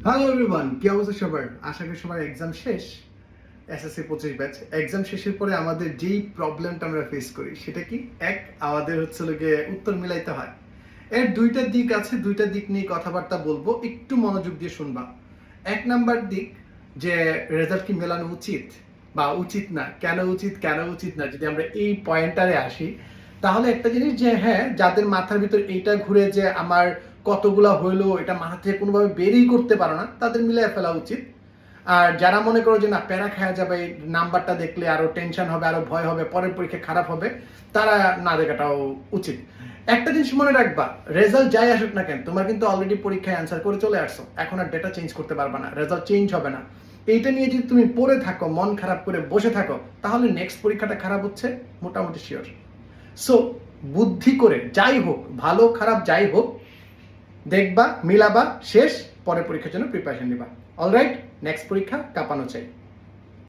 Hello everyone, কি অবস্থা সবার? আশা করি সবার এক্সাম শেষ। এসএসসি 25 ব্যাচ এক্সাম শেষের পরে আমাদের যেই প্রবলেমটা আমরা ফেস করি সেটা কি, আমাদের হচ্ছে গিয়ে উত্তর মিলাইতে হয়। এর দুইটা দিক আছে, দুইটা দিক নিয়ে কথাবার্তা বলবো, একটু মনোযোগ দিয়ে শুনবা। এক নাম্বার দিক, যে রেজাল্ট কি মেলানো উচিত বা উচিত না, কেন উচিত কেন উচিত না, যদি আমরা এই পয়েন্টারে আসি তাহলে একটা জিনিস যে হ্যাঁ, যাদের মাথার ভিতর এইটা ঘুরে যে আমার কতগুলা হইলো এটা মাথা থেকে কোনোভাবে বেরই করতে পারো না, তাদের মিলিয়ে ফেলা উচিত। আর যারা মনে করো যে না প্যারা খাওয়া যাবে, নাম্বারটা দেখলে আরো টেনশন হবে, আরো ভয় হবে, পরের পরীক্ষা খারাপ হবে, তারা না দেখাটাও উচিত। একটা জিনিস মনে রাখবা, রেজাল্ট যাই আসুক না কেন, তোমার কিন্তু অলরেডি পরীক্ষায় অ্যান্সার করে চলে আসছো, এখন আর ডেটা চেঞ্জ করতে পারবা না, রেজাল্ট চেঞ্জ হবে না। এইটা নিয়ে যদি তুমি পড়ে থাকো, মন খারাপ করে বসে থাকো, তাহলে নেক্সট পরীক্ষাটা খারাপ হচ্ছে মোটামুটি শিওর। সো বুদ্ধি করে যাই হোক, ভালো খারাপ যাই হোক, দেখবা মিলাবা, শেষ, পরের পরীক্ষার জন্য প্রিপারেশন নিবা। অলরাইট, নেক্সট পরীক্ষা কাঁপানো চাই।